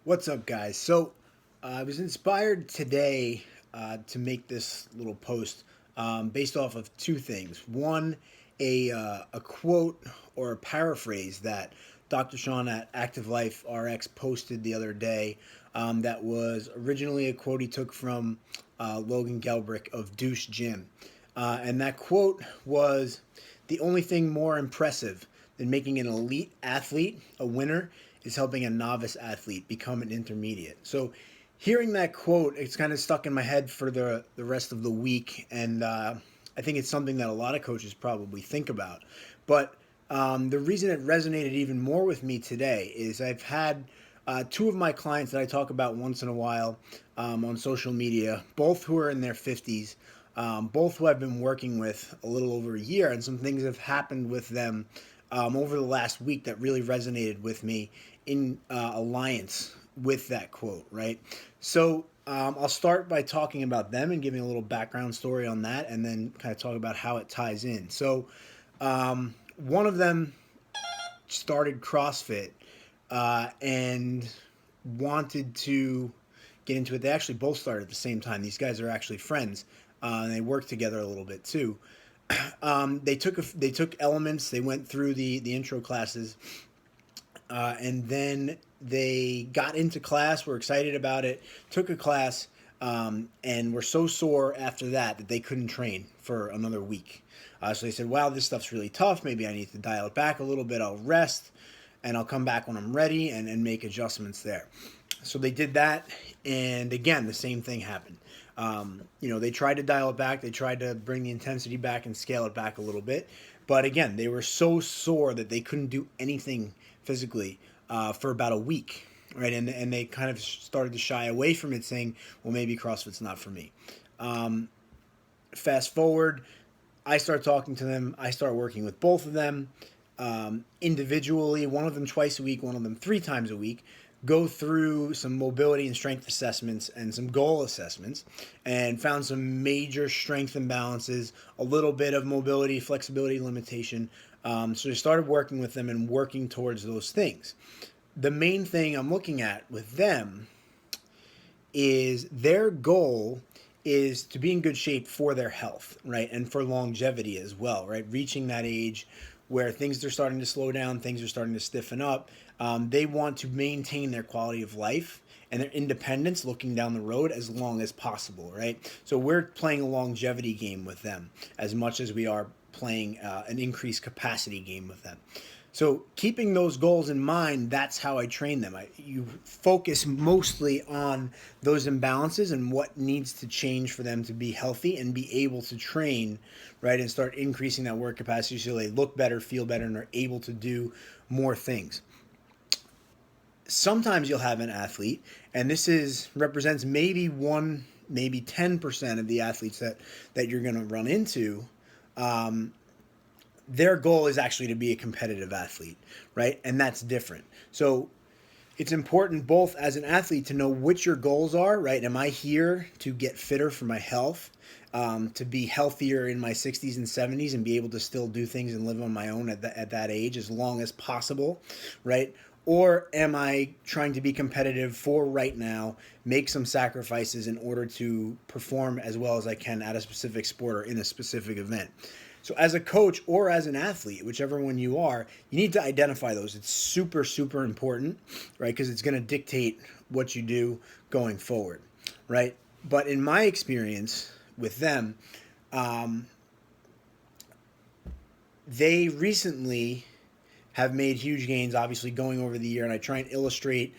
What's up, guys? I was inspired today to make this little post based off of two things. One, a quote or a paraphrase that Dr. Sean at Active Life RX posted the other day that was originally a quote he took from Logan Gelbrick of Douche Gym. And that quote was, "The only thing more impressive than making an elite athlete a winner is helping a novice athlete become an intermediate." So, hearing that quote, it's kind of stuck in my head for the rest of the week, and I think it's something that a lot of coaches probably think about. But the reason it resonated even more with me today is I've had two of my clients that I talk about once in a while on social media, both who are in their 50s, both who I've been working with a little over a year, and some things have happened with them over the last week that really resonated with me in alliance with that quote, right? I'll start by talking about them and giving a little background story on that, and then kind of talk about how it ties in. One of them started CrossFit and wanted to get into it. They actually both started at the same time. These guys are actually friends, and they work together a little bit too. They took elements. They went through the intro classes, and then they got into class. Were excited about it. Took a class, and were so sore after that they couldn't train for another week. So they said, "Wow, this stuff's really tough. Maybe I need to dial it back a little bit. I'll rest, and I'll come back when I'm ready and make adjustments there." So they did that, and again, the same thing happened. They tried to dial it back. They tried to bring the intensity back and scale it back a little bit. But again, they were so sore that they couldn't do anything physically for about a week, right? And they kind of started to shy away from it, saying, "Well, maybe CrossFit's not for me." Fast forward, I start talking to them. I start working with both of them individually, one of them twice a week, one of them three times a week, go through some mobility and strength assessments and some goal assessments, and found some major strength imbalances, a little bit of mobility, flexibility limitation. So I started working with them and working towards those things. The main thing I'm looking at with them is their goal is to be in good shape for their health, right? And for longevity as well, right? Reaching that age where things are starting to slow down, things are starting to stiffen up. They want to maintain their quality of life and their independence looking down the road as long as possible, right? So we're playing a longevity game with them as much as we are playing an increased capacity game with them. So keeping those goals in mind, that's how I train them. You focus mostly on those imbalances and what needs to change for them to be healthy and be able to train, right, and start increasing that work capacity so they look better, feel better, and are able to do more things. Sometimes you'll have an athlete, and this is represents maybe 10% of the athletes that you're going to run into. Their goal is actually to be a competitive athlete, right? And that's different. So it's important both as an athlete to know what your goals are, right? Am I here to get fitter for my health, to be healthier in my 60s and 70s and be able to still do things and live on my own at that age as long as possible, right? Or am I trying to be competitive for right now, make some sacrifices in order to perform as well as I can at a specific sport or in a specific event? So, as a coach or as an athlete, whichever one you are, you need to identify those. It's super, super important, right? Because it's going to dictate what you do going forward, right? But in my experience with them, um, they recently have made huge gains, obviously going over the year, and I try and illustrate,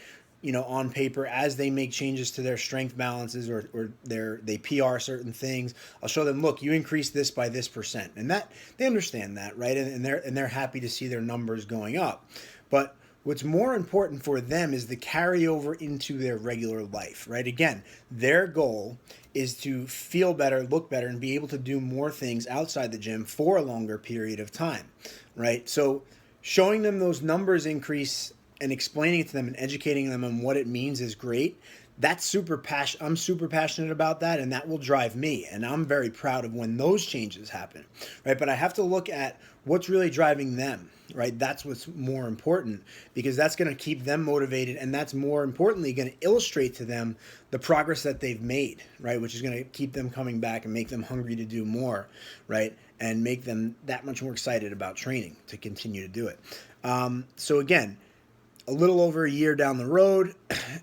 on paper as they make changes to their strength balances or they PR certain things. I'll show them, look, you increased this by this percent, and that they understand that, right? And they're happy to see their numbers going up. But what's more important for them is the carryover into their regular life, right? Again, their goal is to feel better, look better, and be able to do more things outside the gym for a longer period of time, right? So showing them those numbers increase and explaining it to them and educating them on what it means is great. That's super passion. I'm super passionate about that, and that will drive me. And I'm very proud of when those changes happen, right? But I have to look at what's really driving them, right? That's what's more important, because that's going to keep them motivated, and that's more importantly going to illustrate to them the progress that they've made, right? Which is going to keep them coming back and make them hungry to do more, right? And make them that much more excited about training to continue to do it. So again, a little over a year down the road,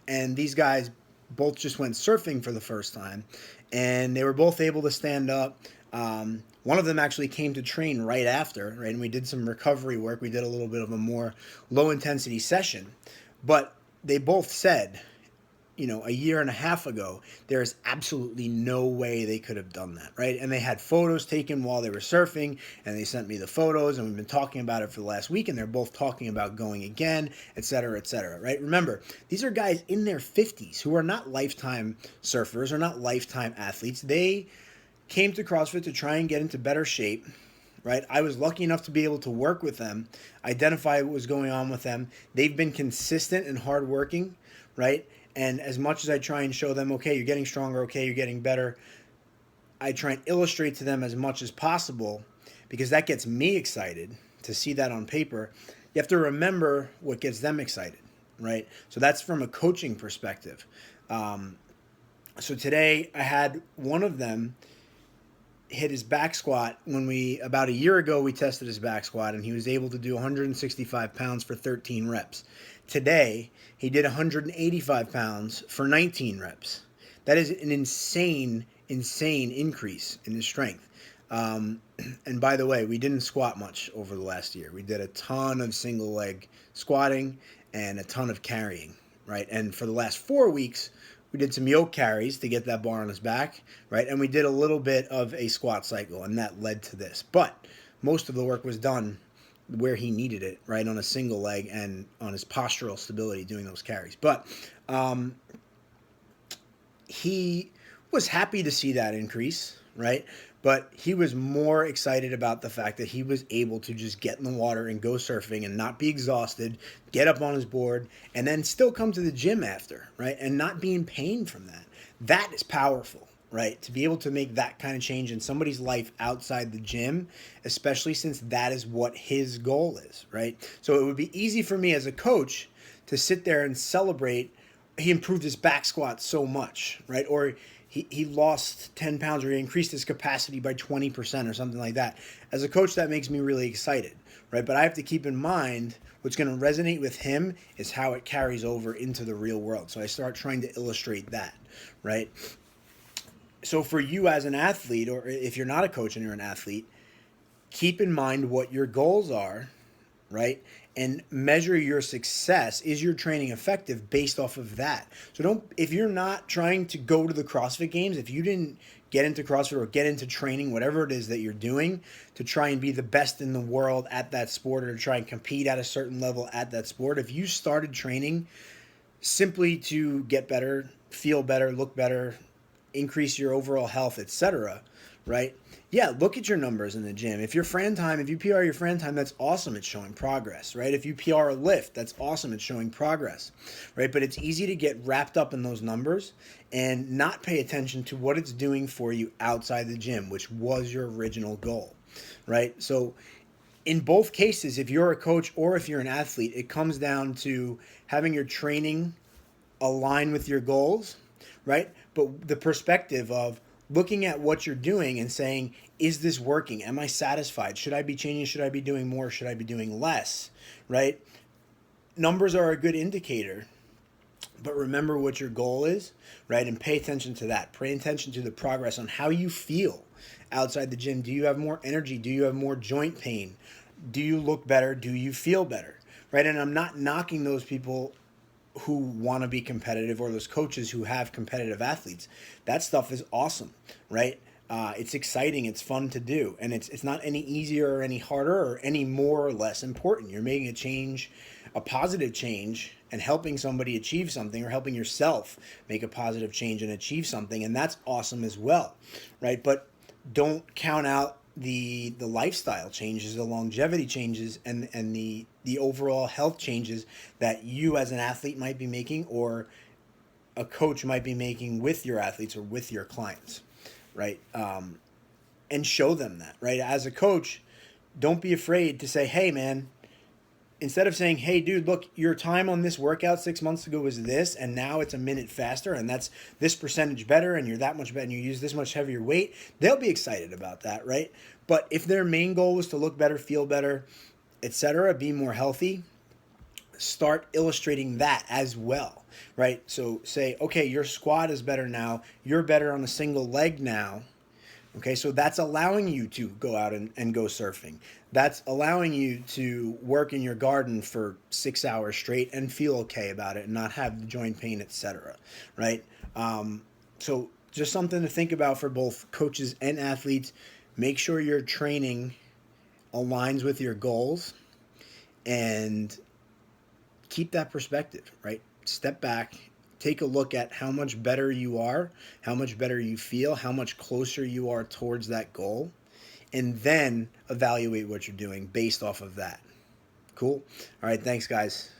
and these guys both just went surfing for the first time, and they were both able to stand up. One of them actually came to train right after, right? And we did some recovery work. We did a little bit of a more low intensity session, but they both said, a year and a half ago, there's absolutely no way they could have done that, right? And they had photos taken while they were surfing, and they sent me the photos, and we've been talking about it for the last week, and they're both talking about going again, et cetera, right? Remember, these are guys in their 50s who are not lifetime surfers or not lifetime athletes. They came to CrossFit to try and get into better shape, right? I was lucky enough to be able to work with them, identify what was going on with them. They've been consistent and hardworking, right? And as much as I try and show them, okay, you're getting stronger, okay, you're getting better, I try and illustrate to them as much as possible, because that gets me excited to see that on paper. You have to remember what gets them excited, right? So that's from a coaching perspective. So today I had one of them hit his back squat about a year ago, we tested his back squat, and he was able to do 165 pounds for 13 reps. Today, he did 185 pounds for 19 reps. That is an insane increase in his strength. And by the way, we didn't squat much over the last year. We did a ton of single leg squatting and a ton of carrying, right? And for the last 4 weeks, we did some yoke carries to get that bar on his back, right? And we did a little bit of a squat cycle, and that led to this. But most of the work was done where he needed it, right, on a single leg and on his postural stability doing those carries. But he was happy to see that increase, right? But he was more excited about the fact that he was able to just get in the water and go surfing and not be exhausted, get up on his board, and then still come to the gym after, right? And not be in pain from that. That is powerful, right? To be able to make that kind of change in somebody's life outside the gym, especially since that is what his goal is, right? So it would be easy for me as a coach to sit there and celebrate he improved his back squat so much, right? Or he lost 10 pounds, or he increased his capacity by 20% or something like that. As a coach, that makes me really excited, right? But I have to keep in mind what's going to resonate with him is how it carries over into the real world. So I start trying to illustrate that, right? So for you as an athlete, or if you're not a coach and you're an athlete, keep in mind what your goals are, right? And measure your success. Is your training effective based off of that? So if you're not trying to go to the CrossFit Games, if you didn't get into CrossFit or get into training, whatever it is that you're doing to try and be the best in the world at that sport, or to try and compete at a certain level at that sport, if you started training simply to get better, feel better, look better, increase your overall health, etc., right? Yeah, look at your numbers in the gym. If you PR your Fran time, that's awesome. It's showing progress, right? If you PR a lift, that's awesome. It's showing progress, right? But it's easy to get wrapped up in those numbers and not pay attention to what it's doing for you outside the gym, which was your original goal, right? So in both cases, if you're a coach or if you're an athlete, it comes down to having your training align with your goals, right? But the perspective of looking at what you're doing and saying, is this working? Am I satisfied? Should I be changing? Should I be doing more? Should I be doing less? Right? Numbers are a good indicator, but remember what your goal is, right? And pay attention to that. Pay attention to the progress on how you feel outside the gym. Do you have more energy? Do you have more joint pain? Do you look better? Do you feel better? Right? And I'm not knocking those people who want to be competitive, or those coaches who have competitive athletes. That stuff is awesome, right? It's exciting, it's fun to do, and it's not any easier or any harder or any more or less important. You're making a change, a positive change, and helping somebody achieve something, or helping yourself make a positive change and achieve something, and that's awesome as well, right? But don't count out the lifestyle changes, the longevity changes, and the overall health changes that you as an athlete might be making, or a coach might be making with your athletes or with your clients, right? And show them that, right? As a coach, don't be afraid to say, hey, man, instead of saying, hey, dude, look, your time on this workout 6 months ago was this, and now it's a minute faster, and that's this percentage better, and you're that much better, and you use this much heavier weight, they'll be excited about that, right? But if their main goal was to look better, feel better, etc., be more healthy, start illustrating that as well, right? So say, okay, your squat is better now, you're better on a single leg now. Okay, so that's allowing you to go out and go surfing. That's allowing you to work in your garden for 6 hours straight and feel okay about it and not have joint pain, etc. Right? So just something to think about for both coaches and athletes. Make sure your training aligns with your goals and keep that perspective, right? Step back, take a look at how much better you are, how much better you feel, how much closer you are towards that goal, and then evaluate what you're doing based off of that. Cool? All right, thanks, guys.